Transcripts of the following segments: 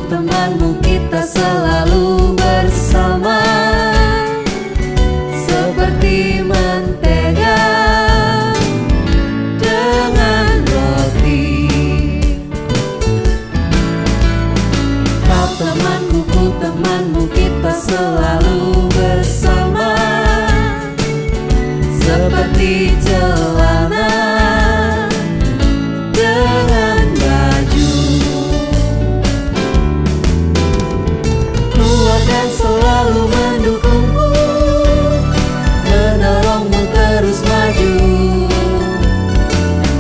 temanmu, kita selalu bersama, seperti mentega dengan roti. Kau temanku, ku temanmu, kita selalu bersama, seperti celana dengan baju. Ku akan selalu mendukungmu, menolongmu terus maju.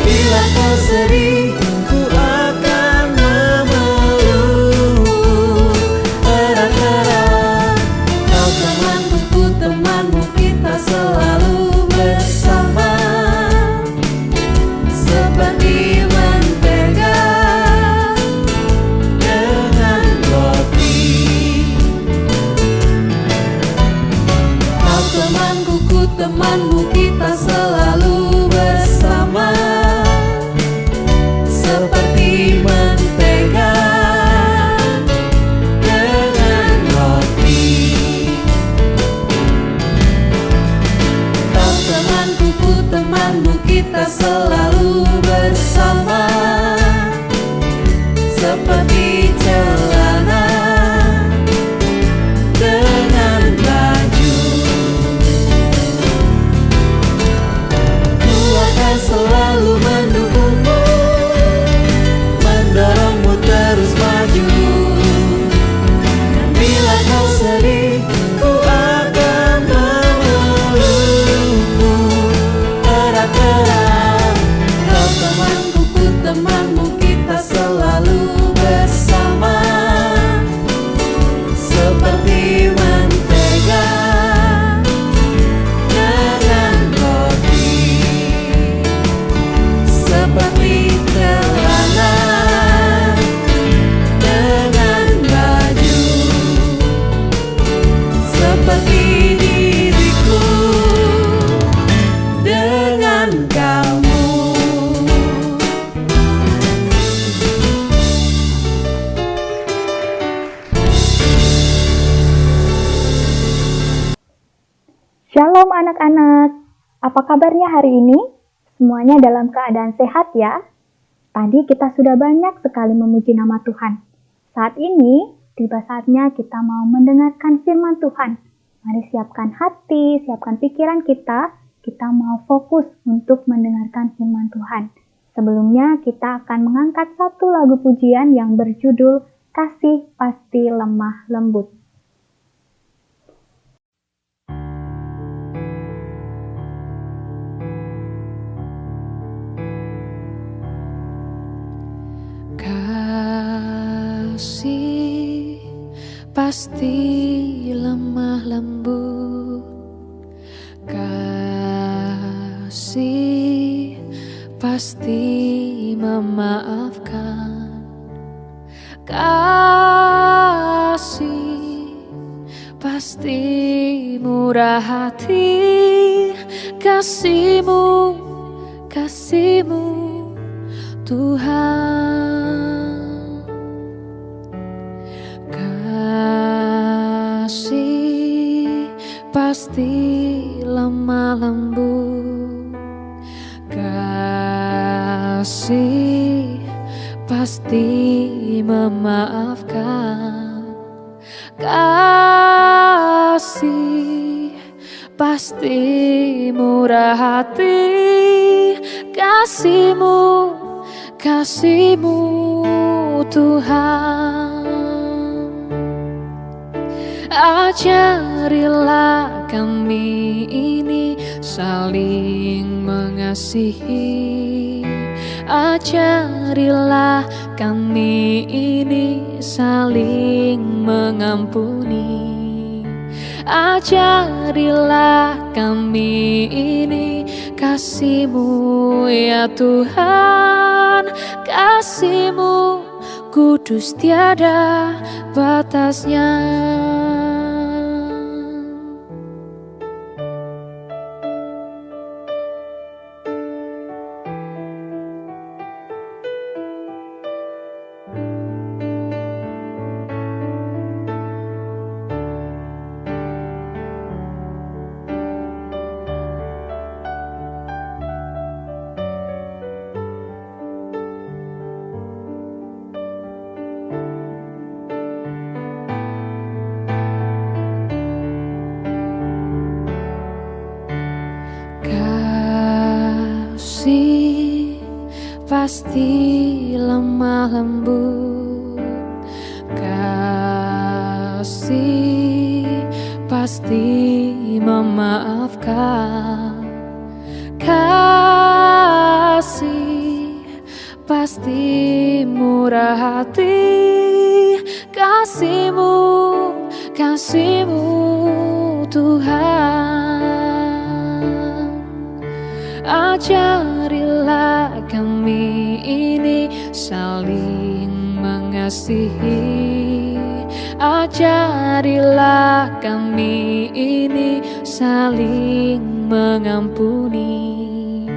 Bila kau sedih, ku akan memelukmu erat-erat. Kau temanku, ku temanmu, kita selalu bersama, seperti mentega dengan roti. Kau temanku, ku temanmu, kita selalu bersama, seperti mentega dengan roti. Kau temanku, ku temanmu, kita selalu bersama, seperti celana dengan baju. Ku akan selalu mendukungmu, mendorongmu terus maju. Dan bila kau sedih, ku akan memelukmu erat-erat. Kau temanku, ku temanmu, kita selalu bersama, seperti mentega dengan roti, seperti celana dengan baju, seperti diriku dengan kamu. Shalom anak-anak, apa kabarnya hari ini? Semuanya dalam keadaan sehat ya? Tadi kita sudah banyak sekali memuji nama Tuhan. Saat ini, tiba saatnya kita mau mendengarkan firman Tuhan. Mari siapkan hati, siapkan pikiran kita mau fokus untuk mendengarkan firman Tuhan. Sebelumnya kita akan mengangkat satu lagu pujian yang berjudul Kasih Pasti Lemah Lembut. Kasih pasti lemah lembut, kasih pasti memaafkan, kasih pasti murah hati, kasih-Mu Tuhan. Kasih pasti lemah lembut, kasih pasti memaafkan, kasih pasti murah hati, kasih-Mu Tuhan. Ajarilah kami ini saling mengasihi, ajarilah kami ini saling mengampuni, ajarilah kami ini kasih-Mu ya Tuhan, kasih-Mu kudus tiada batasnya. pasti lemah lembut. Kasih pasti memaafkan. Kasih pasti murah hati. Kasih-Mu, kasih-Mu Tuhan. Ajarilah kami ini saling mengasihi. Ajarilah kami ini saling mengampuni.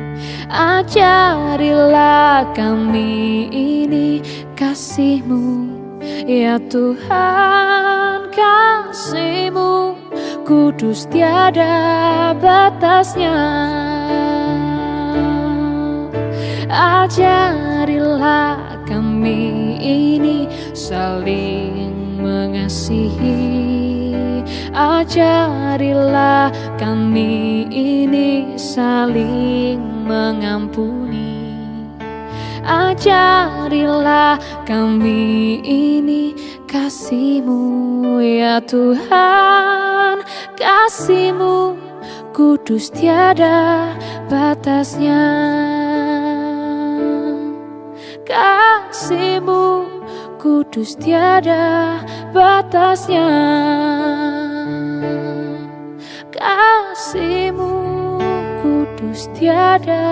Ajarilah kami ini kasih-Mu, ya Tuhan. Kasih-Mu kudus tiada batasnya. Ajarilah kami ini saling mengasihi. Ajarilah kami ini saling mengampuni. Ajarilah kami ini kasih-Mu, ya Tuhan. Kasih-Mu kudus tiada batasnya. Kasih-Mu kudus tiada batasnya. Kasih-Mu kudus tiada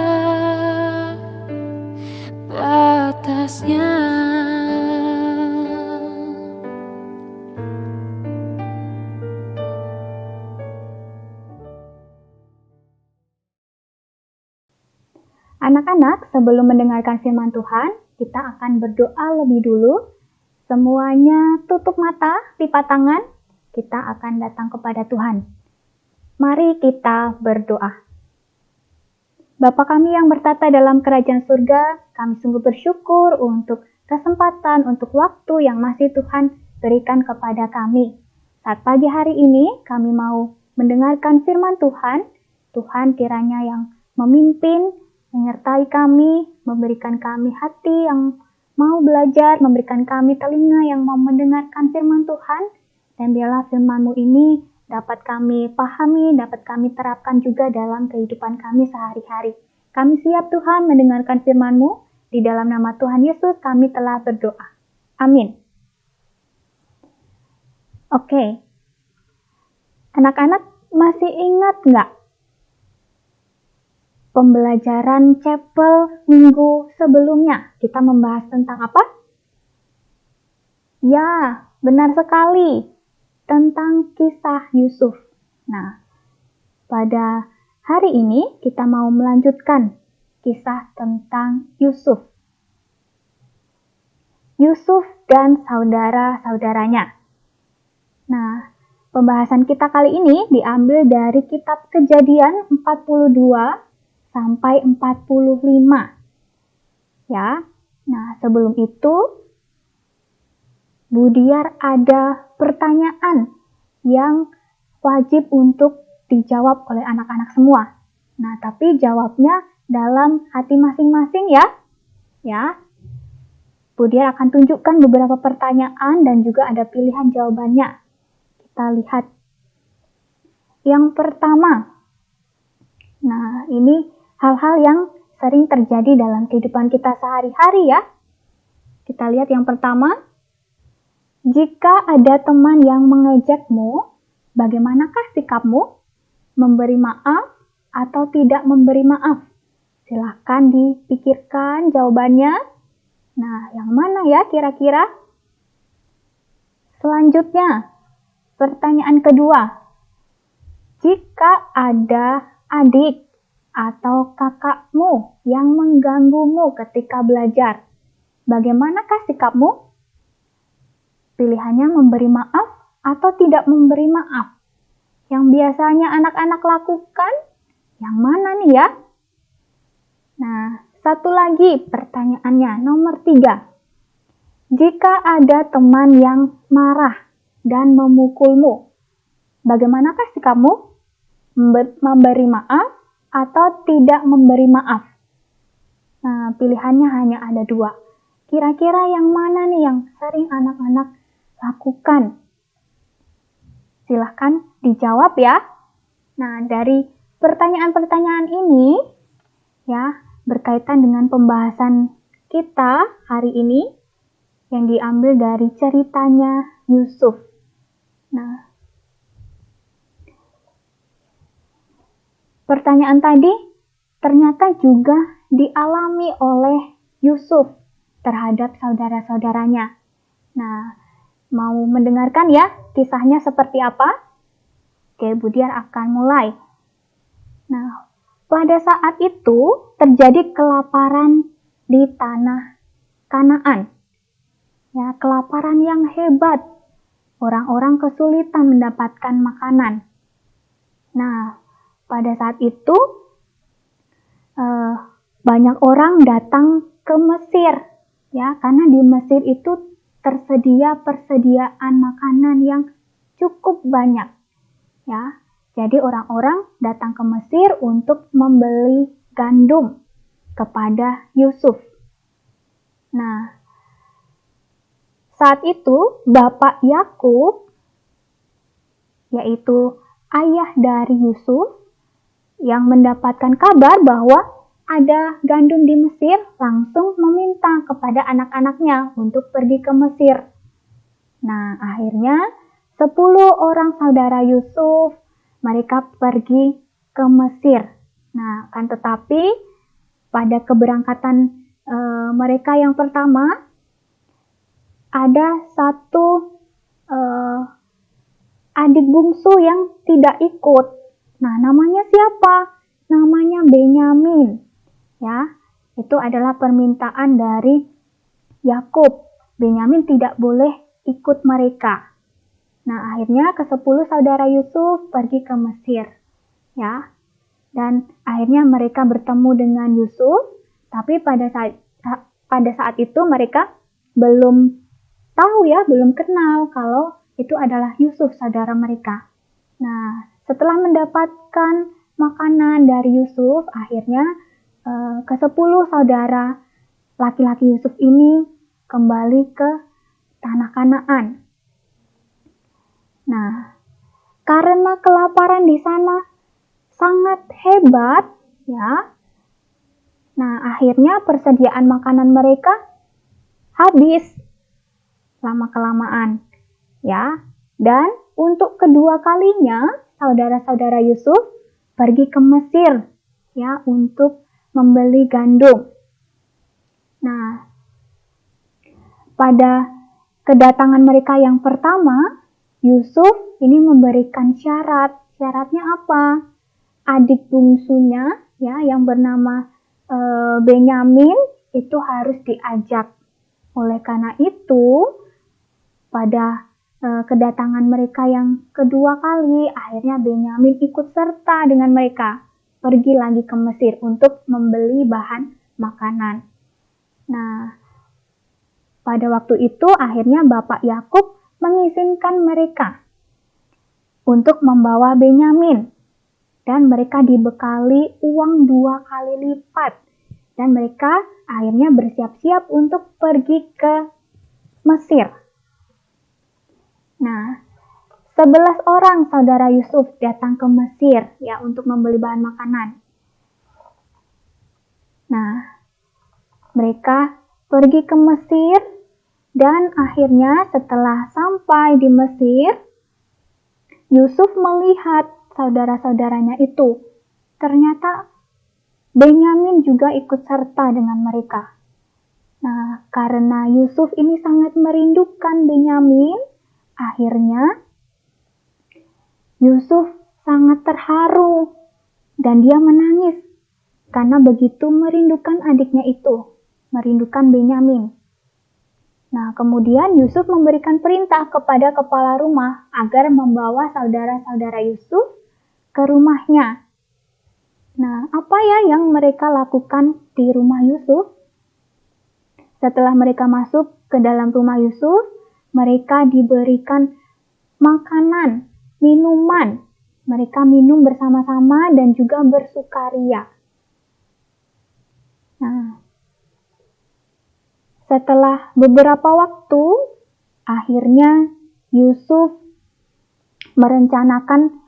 batasnya. Anak-anak, sebelum mendengarkan firman Tuhan, kita akan berdoa lebih dulu. Semuanya tutup mata, lipat tangan, kita akan datang kepada Tuhan. Mari kita berdoa. Bapa kami yang bertata dalam kerajaan surga, kami sungguh bersyukur untuk kesempatan, untuk waktu yang masih Tuhan berikan kepada kami. Saat pagi hari ini, kami mau mendengarkan firman Tuhan. Tuhan kiranya yang memimpin, menyertai kami, memberikan kami hati yang mau belajar, memberikan kami telinga yang mau mendengarkan firman Tuhan, dan biarlah firman-Mu ini dapat kami pahami, dapat kami terapkan juga dalam kehidupan kami sehari-hari. Kami siap Tuhan mendengarkan firman-Mu, di dalam nama Tuhan Yesus kami telah berdoa. Amin. Oke, anak-anak masih ingat nggak pembelajaran chapel minggu sebelumnya? Kita membahas tentang apa? Ya, benar sekali. Tentang kisah Yusuf. Nah, pada hari ini kita mau melanjutkan kisah tentang Yusuf. Yusuf dan saudara-saudaranya. Nah, pembahasan kita kali ini diambil dari kitab Kejadian 42 sampai 45. Ya. Nah, sebelum itu Budiar ada pertanyaan yang wajib untuk dijawab oleh anak-anak semua. Nah, tapi jawabnya dalam hati masing-masing ya. Ya. Budiar akan tunjukkan beberapa pertanyaan dan juga ada pilihan jawabannya. Kita lihat. Yang pertama. Nah, ini hal-hal yang sering terjadi dalam kehidupan kita sehari-hari ya. Kita lihat yang pertama. Jika ada teman yang mengejekmu, bagaimanakah sikapmu? Memberi maaf atau tidak memberi maaf? Silahkan dipikirkan jawabannya. Nah, yang mana ya kira-kira? Selanjutnya, pertanyaan kedua. Jika ada adik atau kakakmu yang mengganggumu ketika belajar, bagaimanakah sikapmu? Pilihannya memberi maaf atau tidak memberi maaf. Yang biasanya anak-anak lakukan, yang mana nih ya? Nah, satu lagi pertanyaannya, nomor 3. Jika ada teman yang marah dan memukulmu, bagaimanakah sikapmu? Memberi maaf atau tidak memberi maaf? Nah, pilihannya hanya ada 2. Kira-kira yang mana nih yang sering anak-anak lakukan? Silahkan dijawab ya. Nah, dari pertanyaan-pertanyaan ini ya, berkaitan dengan pembahasan kita hari ini yang diambil dari ceritanya Yusuf. Nah, pertanyaan tadi ternyata juga dialami oleh Yusuf terhadap saudara-saudaranya. Nah, mau mendengarkan ya kisahnya seperti apa? Oke, Budiar akan mulai. Nah, pada saat itu terjadi kelaparan di tanah Kanaan. Ya, kelaparan yang hebat. Orang-orang kesulitan mendapatkan makanan. Nah, pada saat itu banyak orang datang ke Mesir, ya, karena di Mesir itu tersedia persediaan makanan yang cukup banyak, ya. Jadi orang-orang datang ke Mesir untuk membeli gandum kepada Yusuf. Nah, saat itu Bapak Yakub, yaitu ayah dari Yusuf, yang mendapatkan kabar bahwa ada gandum di Mesir, langsung meminta kepada anak-anaknya untuk pergi ke Mesir. Nah, akhirnya 10 orang saudara Yusuf, mereka pergi ke Mesir. Nah, kan tetapi pada keberangkatan mereka yang pertama, ada satu adik bungsu yang tidak ikut. Nah, namanya siapa? Namanya Benyamin. Ya, itu adalah permintaan dari Yakub. Benyamin tidak boleh ikut mereka. Nah, akhirnya ke-10 saudara Yusuf pergi ke Mesir. Ya. Dan akhirnya mereka bertemu dengan Yusuf, tapi pada saat itu mereka belum tahu ya, belum kenal kalau itu adalah Yusuf saudara mereka. Nah, setelah mendapatkan makanan dari Yusuf, akhirnya ke-10 saudara laki-laki Yusuf ini kembali ke tanah Kanaan. Nah, karena kelaparan di sana sangat hebat, ya. Nah, akhirnya persediaan makanan mereka habis lama-kelamaan, ya. Dan untuk kedua kalinya, saudara-saudara Yusuf pergi ke Mesir, ya, untuk membeli gandum. Nah, pada kedatangan mereka yang pertama, Yusuf ini memberikan syarat. Syaratnya apa? Adik bungsunya, ya, yang bernama Benyamin itu harus diajak. Oleh karena itu, pada kedatangan mereka yang kedua kali, akhirnya Benyamin ikut serta dengan mereka. Pergi lagi ke Mesir untuk membeli bahan makanan. Nah, pada waktu itu akhirnya Bapak Yakub mengizinkan mereka untuk membawa Benyamin. Dan mereka dibekali uang 2 kali lipat. Dan mereka akhirnya bersiap-siap untuk pergi ke Mesir. Nah, 11 orang saudara Yusuf datang ke Mesir ya untuk membeli bahan makanan. Nah, mereka pergi ke Mesir dan akhirnya setelah sampai di Mesir, Yusuf melihat saudara-saudaranya itu. Ternyata Benyamin juga ikut serta dengan mereka. Nah, karena Yusuf ini sangat merindukan Benyamin, akhirnya Yusuf sangat terharu dan dia menangis karena begitu merindukan adiknya itu, merindukan Benyamin. Nah, kemudian Yusuf memberikan perintah kepada kepala rumah agar membawa saudara-saudara Yusuf ke rumahnya. Nah, apa ya yang mereka lakukan di rumah Yusuf? Setelah mereka masuk ke dalam rumah Yusuf, mereka diberikan makanan, minuman. Mereka minum bersama-sama dan juga bersukaria. Nah, setelah beberapa waktu, akhirnya Yusuf merencanakan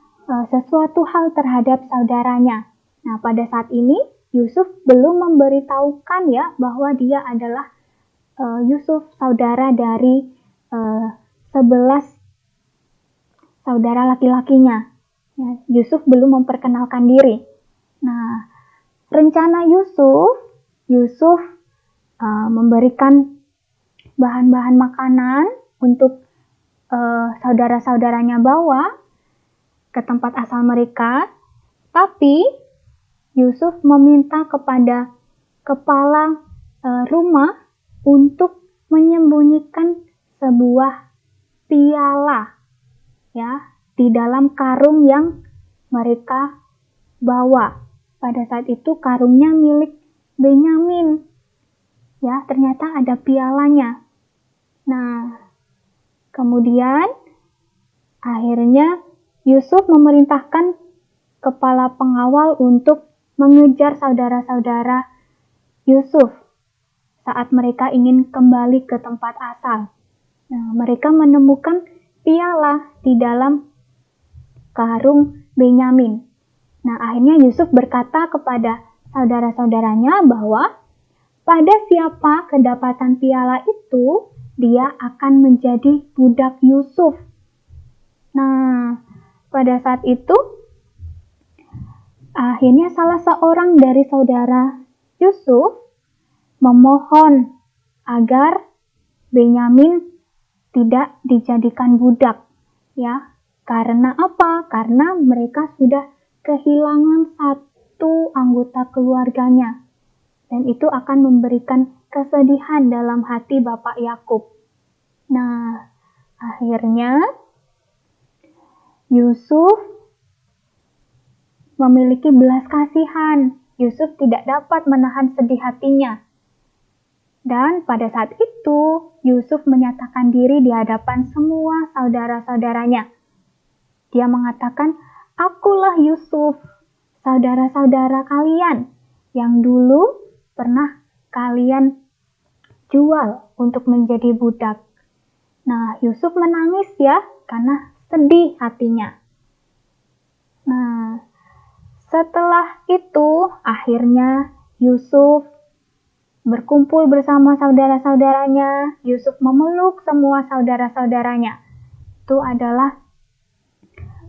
sesuatu hal terhadap saudaranya. Nah, pada saat ini Yusuf belum memberitahukan ya bahwa dia adalah Yusuf, saudara dari 11 saudara laki-lakinya. Ya, Yusuf belum memperkenalkan diri. Nah, rencana Yusuf memberikan bahan-bahan makanan untuk saudara-saudaranya bawa ke tempat asal mereka, tapi Yusuf meminta kepada kepala rumah untuk menyembunyikan sebuah piala ya di dalam karung yang mereka bawa. Pada saat itu karungnya milik Benyamin. Ya, ternyata ada pialanya. Nah, kemudian akhirnya Yusuf memerintahkan kepala pengawal untuk mengejar saudara-saudara Yusuf saat mereka ingin kembali ke tempat asal. Nah, mereka menemukan piala di dalam karung Benyamin. Nah, akhirnya Yusuf berkata kepada saudara-saudaranya bahwa pada siapa kedapatan piala itu, dia akan menjadi budak Yusuf. Nah, pada saat itu, akhirnya salah seorang dari saudara Yusuf memohon agar Benyamin tidak dijadikan budak. Ya, karena apa? Karena mereka sudah kehilangan satu anggota keluarganya. Dan itu akan memberikan kesedihan dalam hati Bapak Yakub. Nah, akhirnya Yusuf memiliki belas kasihan. Yusuf tidak dapat menahan sedih hatinya. Dan pada saat itu, Yusuf menyatakan diri di hadapan semua saudara-saudaranya. Dia mengatakan, "Akulah Yusuf, saudara-saudara kalian yang dulu pernah kalian jual untuk menjadi budak." Nah, Yusuf menangis ya, karena sedih hatinya. Nah, setelah itu, akhirnya Yusuf berkumpul bersama saudara-saudaranya. Yusuf memeluk semua saudara-saudaranya. Itu adalah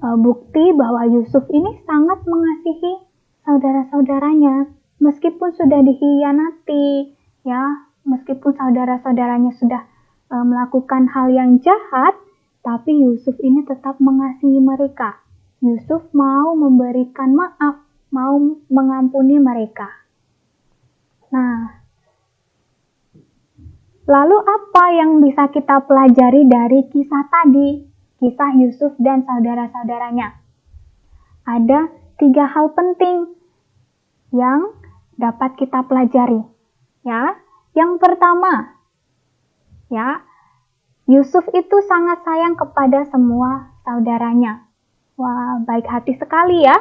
bukti bahwa Yusuf ini sangat mengasihi saudara-saudaranya. Meskipun sudah dikhianati, ya, meskipun saudara-saudaranya sudah melakukan hal yang jahat, tapi Yusuf ini tetap mengasihi mereka. Yusuf mau memberikan maaf, mau mengampuni mereka. Nah, lalu apa yang bisa kita pelajari dari kisah tadi? Kisah Yusuf dan saudara-saudaranya. Ada 3 hal penting yang dapat kita pelajari. Ya, yang pertama, ya, Yusuf itu sangat sayang kepada semua saudaranya. Wah, baik hati sekali ya.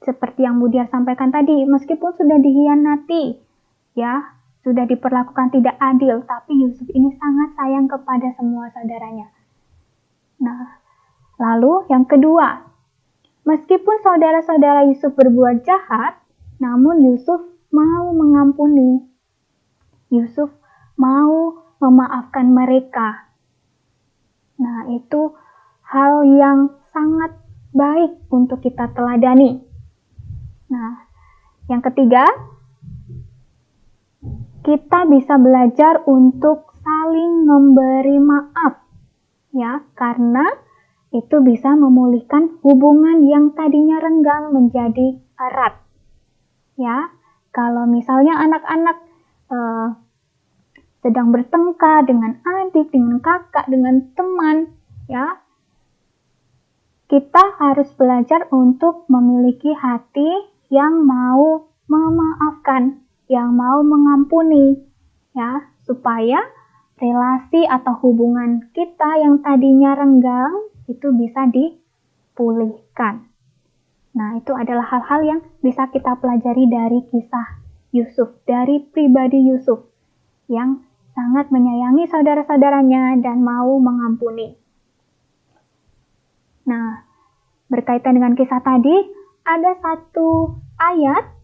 Seperti yang Budiar sampaikan tadi, meskipun sudah dikhianati, ya, sudah diperlakukan tidak adil, tapi Yusuf ini sangat sayang kepada semua saudaranya. Nah, lalu yang kedua, meskipun saudara-saudara Yusuf berbuat jahat, namun Yusuf mau mengampuni. Yusuf mau memaafkan mereka. Nah, itu hal yang sangat baik untuk kita teladani. Nah, yang ketiga, kita bisa belajar untuk saling memberi maaf. Ya, karena itu bisa memulihkan hubungan yang tadinya renggang menjadi erat. Ya, kalau misalnya anak-anak sedang bertengkar dengan adik, dengan kakak, dengan teman, ya, kita harus belajar untuk memiliki hati yang mau memaafkan, yang mau mengampuni, ya, supaya relasi atau hubungan kita yang tadinya renggang itu bisa dipulihkan. Nah, itu adalah hal-hal yang bisa kita pelajari dari kisah Yusuf, dari pribadi Yusuf yang sangat menyayangi saudara-saudaranya dan mau mengampuni. Nah, berkaitan dengan kisah tadi, ada satu ayat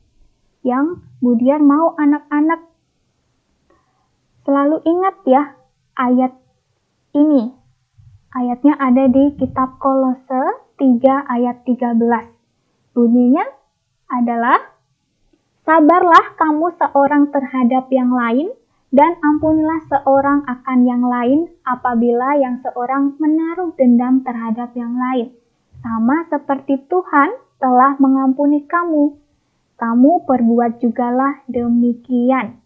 yang Budiar mau anak-anak selalu ingat ya, ayat ini. Ayatnya ada di kitab Kolose 3 ayat 13. Bunyinya adalah, sabarlah kamu seorang terhadap yang lain, dan ampunilah seorang akan yang lain apabila yang seorang menaruh dendam terhadap yang lain. Sama seperti Tuhan telah mengampuni kamu, kamu perbuat jugalah demikian.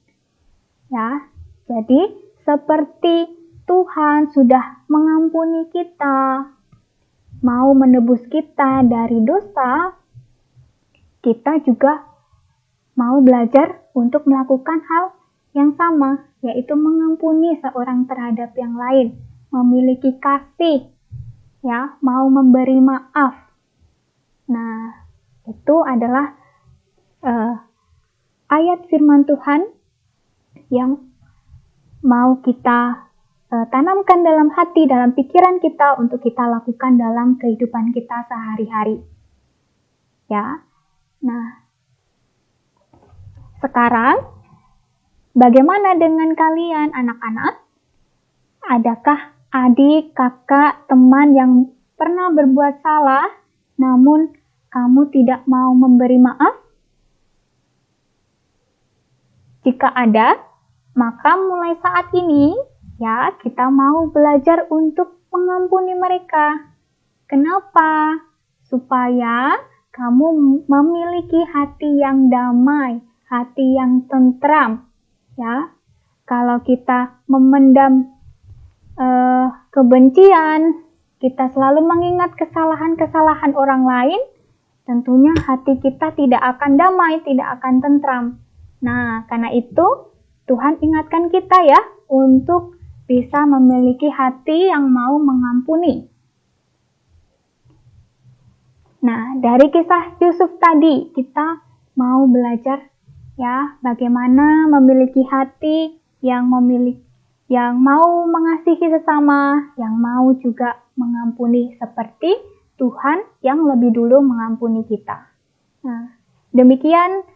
Ya, jadi seperti Tuhan sudah mengampuni kita, mau menebus kita dari dosa, kita juga mau belajar untuk melakukan hal yang sama, yaitu mengampuni seorang terhadap yang lain, memiliki kasih, ya, mau memberi maaf. Nah, itu adalah ayat firman Tuhan yang mau kita tanamkan dalam hati, dalam pikiran kita untuk kita lakukan dalam kehidupan kita sehari-hari. Ya. Nah, sekarang bagaimana dengan kalian anak-anak? Adakah adik, kakak, teman yang pernah berbuat salah, namun kamu tidak mau memberi maaf? Jika ada, maka mulai saat ini, ya, kita mau belajar untuk mengampuni mereka. Kenapa? Supaya kamu memiliki hati yang damai, hati yang tentram. Ya, kalau kita memendam kebencian, kita selalu mengingat kesalahan-kesalahan orang lain, tentunya hati kita tidak akan damai, tidak akan tentram. Nah, karena itu Tuhan ingatkan kita ya untuk bisa memiliki hati yang mau mengampuni. Nah, dari kisah Yusuf tadi kita mau belajar ya bagaimana memiliki hati yang mau mengasihi sesama, yang mau juga mengampuni seperti Tuhan yang lebih dulu mengampuni kita. Nah, demikian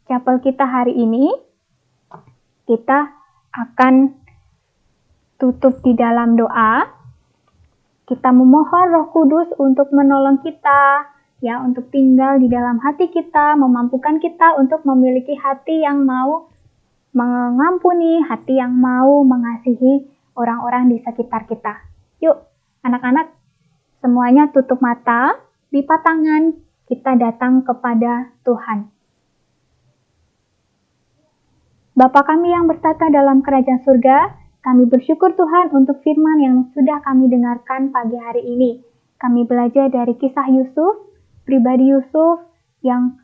chapel kita hari ini. Kita akan tutup di dalam doa. Kita memohon Roh Kudus untuk menolong kita, ya, untuk tinggal di dalam hati kita, memampukan kita untuk memiliki hati yang mau mengampuni, hati yang mau mengasihi orang-orang di sekitar kita. Yuk, anak-anak, semuanya tutup mata, lipat tangan, kita datang kepada Tuhan. Bapa kami yang bertata dalam kerajaan surga, kami bersyukur Tuhan untuk firman yang sudah kami dengarkan pagi hari ini. Kami belajar dari kisah Yusuf, pribadi Yusuf yang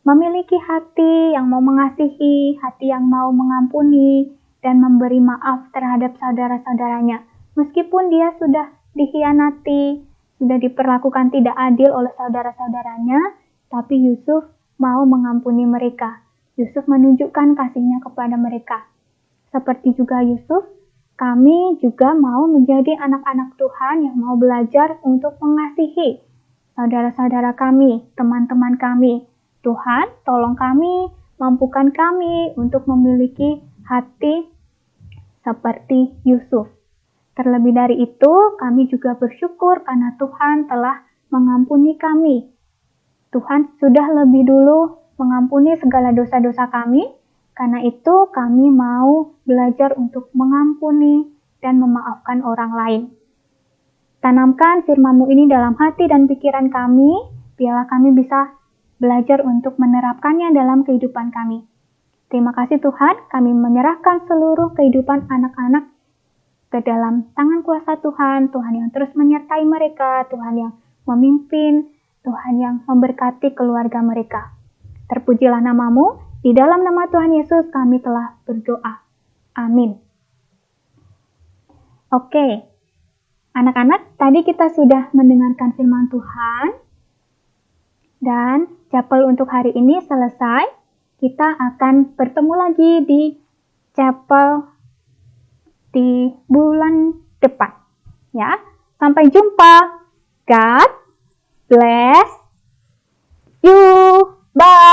memiliki hati yang mau mengasihi, hati yang mau mengampuni, dan memberi maaf terhadap saudara-saudaranya. Meskipun dia sudah dikhianati, sudah diperlakukan tidak adil oleh saudara-saudaranya, tapi Yusuf mau mengampuni mereka. Yusuf menunjukkan kasihnya kepada mereka. Seperti juga Yusuf, kami juga mau menjadi anak-anak Tuhan yang mau belajar untuk mengasihi saudara-saudara kami, teman-teman kami. Tuhan, tolong kami, mampukan kami untuk memiliki hati seperti Yusuf. Terlebih dari itu, kami juga bersyukur karena Tuhan telah mengampuni kami. Tuhan sudah lebih dulu mengampuni segala dosa-dosa kami, karena itu kami mau belajar untuk mengampuni dan memaafkan orang lain. Tanamkan firman-Mu ini dalam hati dan pikiran kami, biarlah kami bisa belajar untuk menerapkannya dalam kehidupan kami. Terima kasih Tuhan, kami menyerahkan seluruh kehidupan anak-anak ke dalam tangan kuasa Tuhan, Tuhan yang terus menyertai mereka, Tuhan yang memimpin, Tuhan yang memberkati keluarga mereka. Terpujilah nama-Mu, di dalam nama Tuhan Yesus kami telah berdoa. Amin. Oke, anak-anak, tadi kita sudah mendengarkan firman Tuhan, dan chapel untuk hari ini selesai. Kita akan bertemu lagi di chapel di bulan depan. Ya, sampai jumpa. God bless you. Bye.